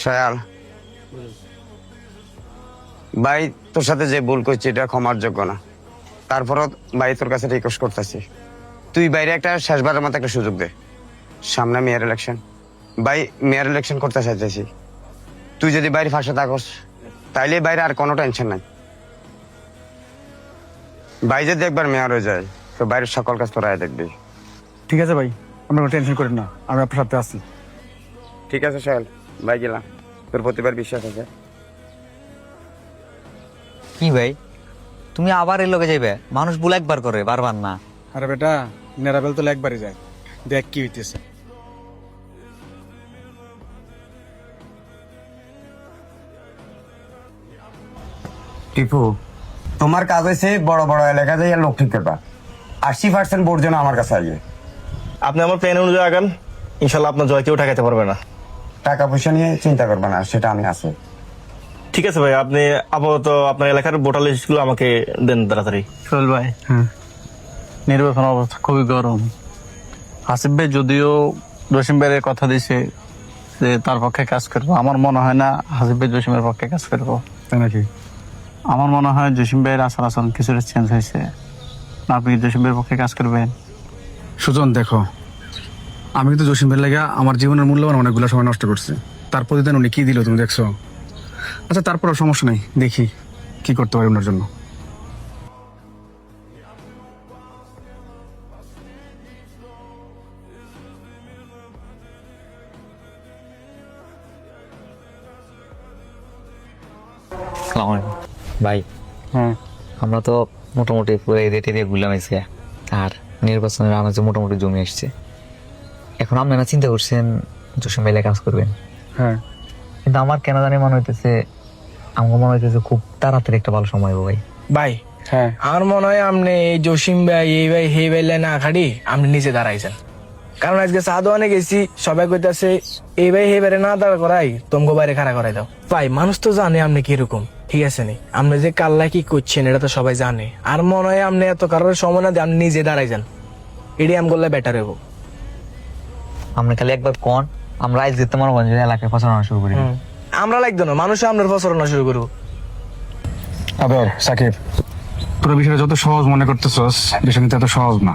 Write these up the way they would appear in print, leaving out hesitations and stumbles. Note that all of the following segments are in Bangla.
শায়াল ভাই, তোর সাথে যে ভুল করছি এটা ক্ষমার যোগ্য না। তারপরও ভাই তোর কাছে রিকোয়েস্ট করতেছি, তুই বাইরে একটা শেষবারের মতো একটা সুযোগ দে। সামনে মেয়র ইলেকশন, ভাই মেয়র ইলেকশন করতে চাইতেছি। তুই যদি বাইরে ফাঁসে থাকস তাইলে বাইরে আর কোনো টেনশন নাই। ভাই যদি একবার মেয়র হয়ে যায় তো বাইরের সকল কাজ তোরাই দেখবি। ঠিক আছে ভাই, আপনার কোনো টেনশন করেন না, আমি আপনার সাথে আছি। ঠিক আছে শায়াল ভাই, গেলাম। তোর প্রতিবার বিশ্বাস আছে। কি ভাই, তুমি আবার এর লগে যাইবে? মানুষ ভুল একবার করে, বারবার না। আরে বেটা, নেরাবেল তো একবারই যায়, দেখ কি হইতেছে। টিপু, তোমার কাজ হয়েছে বড় বড় এলাকা যাই লোক ঠিক করবা। 80% ভোট যেন আমার কাছে আইয়ে। আপনি আমার প্ল্যান অনুযায়ী আগান, ইনশাল্লাহ আপনার জয় কেউ ঠেকাইতে পারবে না। টাকা পয়সা নিয়ে চিন্তা করবে না, সেটা আমি আছি। ঠিক আছে ভাই, আপনি আপাতত আপনার এলাকার ভোটার লিস্টগুলো আমাকে দেন তাড়াতাড়ি। সোহেল ভাই, নির্বাচন অবস্থা খুবই গরম। হাসিব ভাই যদিও জসিম ভাইয়ের কথা দিছে যে তার পক্ষে কাজ করবো, আমার মনে হয় না হাসিব ভাই জসিমের পক্ষে কাজ করবো। তাই নাকি? আমার মনে হয় জসিম ভাইয়ের আচার আচরণ কিছুটা চেঞ্জ হয়েছে। আপনি জসিম ভাইয়ের পক্ষে কাজ করবেন? সুজন দেখো, আমি কিন্তু জসিম ভাইয়ের লাগা আমার জীবনের মূল্যবান অনেকগুলো সময় নষ্ট করছি। তার প্রতিদিন উনি কি দিল তুমি দেখছো? আচ্ছা তারপরও সমস্যা নেই, দেখি কি করতে পারি ওনার জন্য। আসসালামু আলাইকুম ভাই। হ্যাঁ, আমরা তো মোটামুটি পুরো এরিয়া টেরিয়া ঘুরলাম এসে, আর নির্বাচনের আনাজে মোটামুটি জমি আসছে। এখন আপনারা চিন্তা করছেন জসিম ভাইলে কাজ করবেন, হ্যাঁ। কিন্তু আমার কেন জানি মনে হইতেছে, আমার মনে হইতেছে খুব তাড়াতাড়ি একটা ভালো সময় হবে ভাই। ভাই হ্যাঁ, আমার মনে হয় আপনি এই জসিম ভাই এই ভাই হে ভাই না খাড়ি আপনি নিজে দাঁড়াইছেন। কারণ আজকে চা দোকানে গেছি, সবাই কইতাছে এই ভাই হে বাইরে না দাঁড়া করাই তোমাকে বাইরে খাড়া করাই দাও। ভাই মানুষ তো জানে আপনি কিরকম, ঠিক আছে নি? আপনি যে কাল্লা কি করছেন এটা তো সবাই জানে। আর মনে হয় আপনি এত কারোর সময় না দিয়ে আপনি নিজে দাঁড়াই যান, এটি আম করলে বেটার হবো। আমরা খালি একবার কোন আমরা আজ যেতে মনে করেন এলাকায় প্রচারণা শুরু করি। আমরা লাগতো না, মানুষ আপনার প্রচারণা শুরু করবো। আবার সাকিব, পুরো বিষয়টা যত সহজ মনে করতেছস, বিষয় কিন্তু এত সহজ না।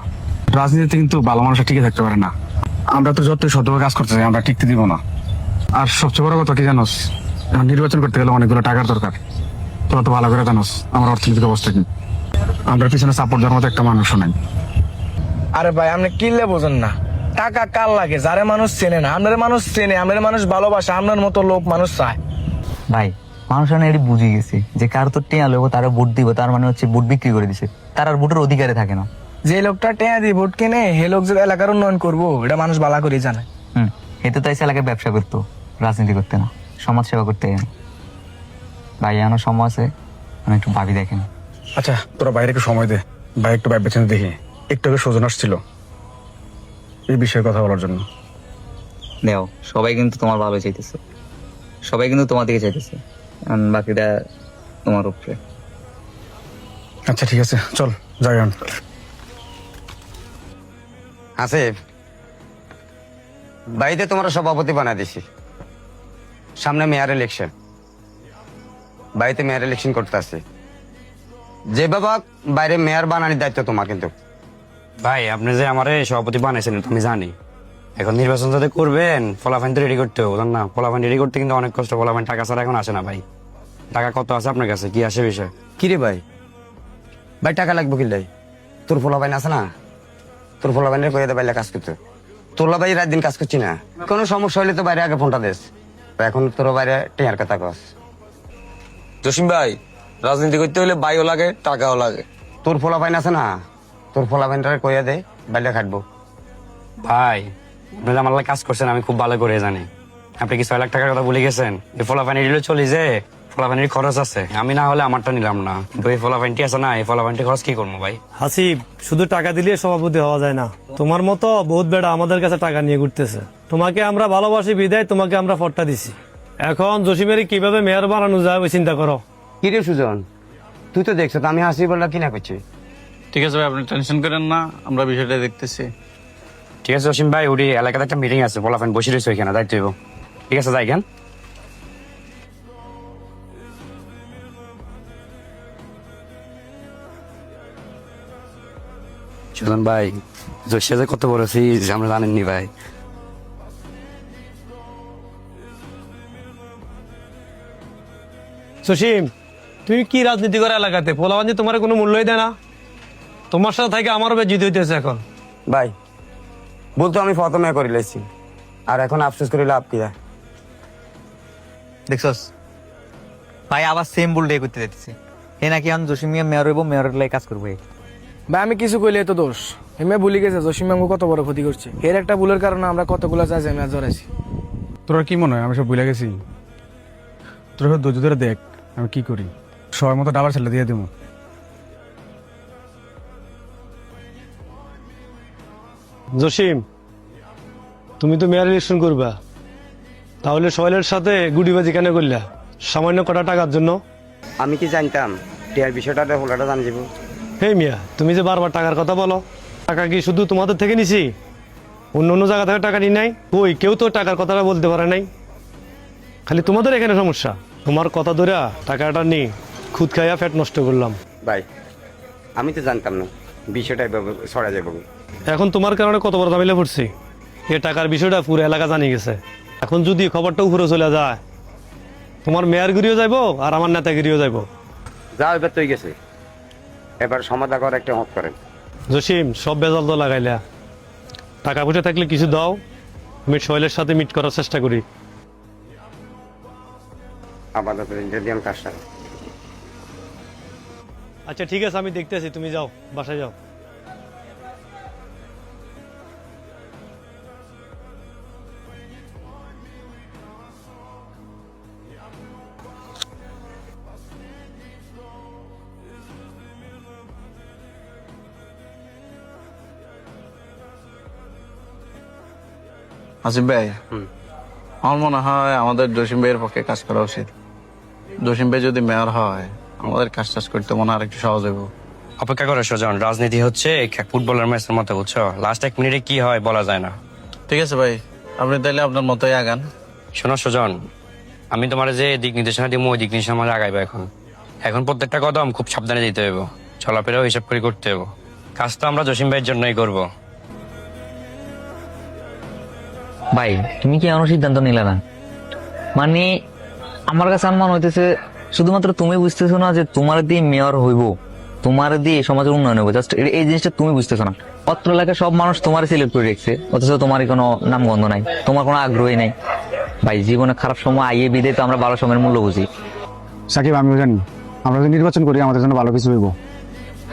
রাজনীতিতে কিন্তু ভালো মানুষ টিকে থাকতে পারে না। আমরা তো যতই সতর্ক কাজ করতে চাই, আমরা টিকতে দিব না। আর সবচেয়ে বড় কথা কি জানোস, এখন নির্বাচন করতে গেলে অনেকগুলো টাকার দরকার। তোরা তো ভালো করে জানোস আমার অর্থনৈতিক অবস্থা কি। আমরা পিছনে সাপোর্ট দেওয়ার মতো একটা মানুষও নাই। আরে ভাই আপনি কিনলে বোঝেন না, টাকা কার লাগে? যারে মানুষ চেনে না, আপনার মানুষ চেনে, আপনার মানুষ ভালোবাসে, আপনার মতো লোক মানুষ চায়। ভাই মানুষ এটি বুঝে গেছে যে কার তো টেয়া লোক তারা ভোট দিব, তার মানে হচ্ছে ভোট বিক্রি করে দিছে, তার আর ভোটের অধিকারে থাকে না। যে লোকটা টেয়া দিয়ে ভোট কিনে হে লোক যে এলাকার উন্নয়ন করবো এটা মানুষ ভালো করে জানে। এতে তাই এলাকায় ব্যবসা করতো, রাজনীতি করতে না, সমাজ সেবা করতে। ভাই এমন সময় আছে, আমি একটু ভাবি দেখেন। আচ্ছা তোরা বাইরে একটু সময় দে, ভাই একটু ভাই বেছে দেখি। একটু আগে সজন আসছিল এই বিষয়ে কথা বলার জন্য। দেও, সবাই কিন্তু তোমার ভালো চাইতেছে, সবাই কিন্তু তোমার দিকে চাইতেছে, বাকিটা তোমার উপরে। আচ্ছা ঠিক আছে, চল যাই। আসিফ, বাড়িতে তোমার সভাপতি বানা দিছি। সামনে মেয়র ইলেকশন, বাড়িতে মেয়র ইলেকশন করতে আসছে। যে বাবা বাইরে মেয়র বানানোর দায়িত্ব তোমার। কিন্তু ভাই আপনি যে আমার সভাপতি বানাইছেন তুমি জানি, এখন নির্বাচন যাতে করবেন ফলাফাইন তো রেডি করতে হবে না? ফলাফাইন রেডি করতে কিন্তু অনেক কষ্ট। ফলাফাইন টাকা ছাড়া এখন আসে না ভাই। টাকা কত আছে আপনার কাছে, কি আসে বিষয়? কিরে ভাই, ভাই টাকা লাগবো কিলাই? তোর ফলাফাইন আছে না? তোর ফলাফাইনের কয়ে দে বাইরে কাজ করতে। তোলা ভাই রাত দিন কাজ করছি না, কোনো সমস্যা হলে তো বাইরে আগে ফোনটা দেস। এখন তোর বাইরে টেয়ার কথা কস। জসিম ভাই, রাজনীতি করতে হলে বাইও লাগে, টাকাও লাগে। তোর ফলাফাইন আছে না? তোর ফলাফাইনটা কয়ে দে বাইরে খাটবো। ভাই আপনি যে আমার লাগে কাজ করছেন আমি খুব ভালো করে জানি। আপনি কি 6 লাখ টাকার কথা ভুলে গেছেন? এই ফলাফাইন এগুলো চলে যে ফলাফাইনের খরচ আছে, আমি না হলে আমারটা নিলাম না। কিন্তু এই ফলাফাইনটি আছে না, এই ফলাফাইনটি খরচ কি করবো ভাই? হাসিব, শুধু টাকা দিলে সভাপতি হওয়া যায় না। তোমার মতো বহুত বেড়া আমাদের কাছে টাকা নিয়ে ঘুরতেছে। তোমাকে আমরা ভালোবাসি বিদায় তোমাকে আমরা ফটটা দিছি। এখন জসিমের কিভাবে মেয়র বানানো যায় ওই চিন্তা করো। কিরে সুজন, তুই তো দেখছো তো আমি হাসি বললা কিনা করছি। ঠিক আছে ভাই, আপনি টেনশন করেন না, আমরা বিষয়টা দেখতেছি। ঠিক আছে জসিম ভাই, ওই এলাকাতে একটা মিটিং আছে, ফলাফাইন বসে রয়েছে ওইখানে, দায়িত্ব হইব। ঠিক আছে যাই কেন। সুজন ভাই জোশে যে কত বড় ফিজ আমরা জানেননি ভাই। জসিম, তুমি কি রাজনীতি করে এলাকাতে? পোলাবাঞ্জি তোমার কোনো মূল্যই দেয় না। তোমার সাথে থেকে আমারও বেজিত হইতেছে এখন। ভাই বলতো আমি প্রথমে করে লাইছি, আর এখন আফসোস করে লাভ কি? দেখছস ভাই আবার সেম ভুলটাই করতে যাচ্ছে। হে নাকি এখন জসিম মিয়া মেয়র হইব, মেয়রের লাই কাজ করবো। ভাই আমি কিছু কইলে তো দোষ। হেমে ভুলে গেছে জসিম বাবু কত বড় ক্ষতি করছে। এর একটা ভুলের কারণে আমরা কতগুলো চাষে ম্যাচ জড়াইছি। তোরা কি মনে হয় আমি সব ভুলে গেছি? তোরা সব ধৈর্য ধরে দেখ আমি কি করি, সময় মতো ডাবার ছেলে দিয়ে দেবো। জসিম, তুমি তো মেয়র ইলেকশন করবা, তাহলে সোহেলের সাথে গুডিবাজি কেন করলা? সামান্য কটা টাকার জন্য? আমি কি জানতাম টিয়ার বিষয়টা হোলাটা জানি যাবো? হে মিয়া, তুমি যে বারবার টাকার কথা বলো, টাকা কি শুধু তোমাদের থেকে নিছি? অন্য অন্য জায়গা থেকে টাকা নিই নাই? ওই কেউ তো টাকার কথাটা বলতে পারে নাই। খালি তোমাদের এখানে সমস্যা। তোমার কথা ধরে টাকাটা নিয়ে খুদ খাইয়া ফ্যাট নষ্ট করলাম। ভাই আমি তো জানতাম না বিষয়টা এভাবে ছড়া যাবো। এখন তোমার কারণে কত বড় ঝামেলা পড়ছি। এ টাকার বিষয়টা পুরো এলাকা জানিয়ে গেছে। এখন যদি খবরটা উপরে চলে যায়, তোমার মেয়রগিরিও যাইবো আর আমার নেতাগিরিও যাইবো। যা এবার তো গেছে, এবার সমাধা করে একটা মত করেন। জসিম, সব বেজাল তো লাগাইলা। টাকা পয়সা থাকলে কিছু দাও, আমি সোহেলের সাথে মিট করার চেষ্টা করি। আপাতত ইন্টারভিউ কাজটা। আচ্ছা ঠিক আছে, আমি দেখতেছি, তুমি যাও, বাসায় যাও। আসিফ ভাই, আমার মনে হয় আমাদের জসিম ভাইয়ের পক্ষে কাজ করা উচিত। জসিম ভাই যদি মেয়র হয় আমাদের কাজ টাজ করতে মনে হয় একটু সহজ হইব। অপেক্ষা করে সুজন, রাজনীতি হচ্ছে ফুটবলের ম্যাচের মতো, বুঝছো? লাস্ট 1 মিনিটে কি হয় বলা যায় না। ঠিক আছে ভাই, আপনি তাইলে আপনার মতোই আগান। শোনো সুজন, আমি তোমার যে দিক নির্দেশনা দিব ওই দিক নির্দেশনা আমার আগাইবো। এখন প্রত্যেকটা কদম খুব সাবধানে দিতে হইব, চলাফেরাও হিসাব করে করতে হইব। কাজ তো আমরা জসিম ভাইয়ের জন্যই করবো। ভাই তুমি কি এমন সিদ্ধান্ত নিলে না? মানে আমার কাছে আমার মনে হইতেছে শুধুমাত্র তুমি বুঝতেছো না যে তোমার দিয়ে মেয়র হইব, তোমার দিয়ে সমাজের উন্নয়ন হইব। জাস্ট এই জিনিসটা তুমি বুঝতেছো না। অত্র এলাকায় সব মানুষ তোমার সিলেক্ট করে রেখেছে, অথচ তোমারই কোনো নামগন্ধ নাই, তোমার কোনো আগ্রহী নাই। ভাই জীবনে খারাপ সময় আইয়ে বিদে তো আমরা ভালো সময়ের মূল্য বুঝি। সাকিব, আমিও জানি আমরা যদি নির্বাচন করি আমাদের জন্য ভালো কিছু হইব,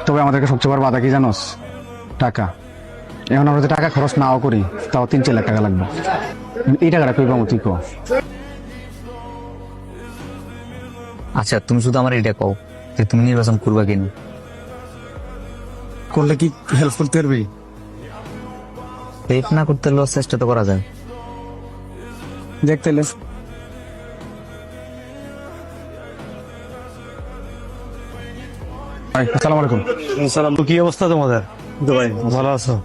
তবে আমাদেরকে সবচেয়ে বড় বাধা কি জানোস? টাকা। এখন আমরা যদি টাকা খরচ নাও করি তাও 3-4 লাখ টাকা লাগবে। এই টাকাটা কই পাবো তুই কো? আচ্ছা তুমি শুধু আমার এটা কও যে তুমি নির্বাচন করবা কিনা। করলে কি হেল্প করতে পারবি? হেল্প না করতে হলেও চেষ্টা তো করা যায়। দেখতে আসসালামু আলাইকুম। সালাম। কি অবস্থা তোমাদের? ভাই ভালো আছো?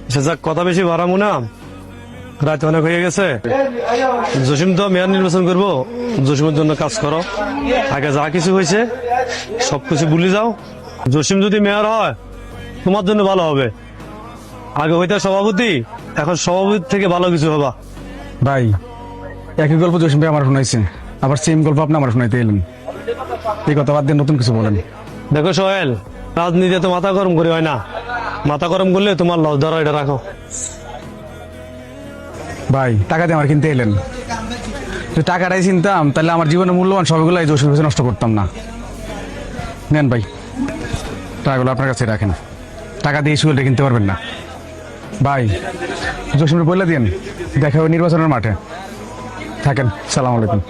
আচ্ছা যাক, কথা বেশি বাড়াবো না, রাত অনেক হয়ে গেছে। জসিম তো মেয়র নির্বাচন করবো, জসিমের জন্য কাজ করো। আগে যা কিছু হয়েছে সবকিছু ভুলে যাও। জসিম যদি মেয়র হয় তোমার জন্য ভালো হবে। আগে হইতে সভাপতি, এখন সভাপতি থেকে ভালো কিছু হবা। ভাই একই গল্প জসিম ভাই আমার শোনাইছে, আবার সেম গল্প আপনি আমার শোনাইতে এলেন। এই কথা বাদ দিয়ে নতুন কিছু বলেন। দেখো সোহেল, রাজনীতিতে তো মাথা গরম করে হয় না। মাথা গরম করলে তোমার লস ধরো, এটা রাখো। ভাই টাকা দিয়ে আমার কিনতে এলেন, যদি টাকাটাই চিনতাম তাহলে আমার জীবনের মূল্যবান সবগুলো এই জসিম নষ্ট করতাম না। নেন ভাই, টাকাগুলো আপনার কাছে রাখেন, টাকা দিয়ে স্কুলটা কিনতে পারবেন না। ভাই জসিমকে বলে দিন দেখা হবে নির্বাচনের মাঠে। থাকেন, সালাম আলাইকুম।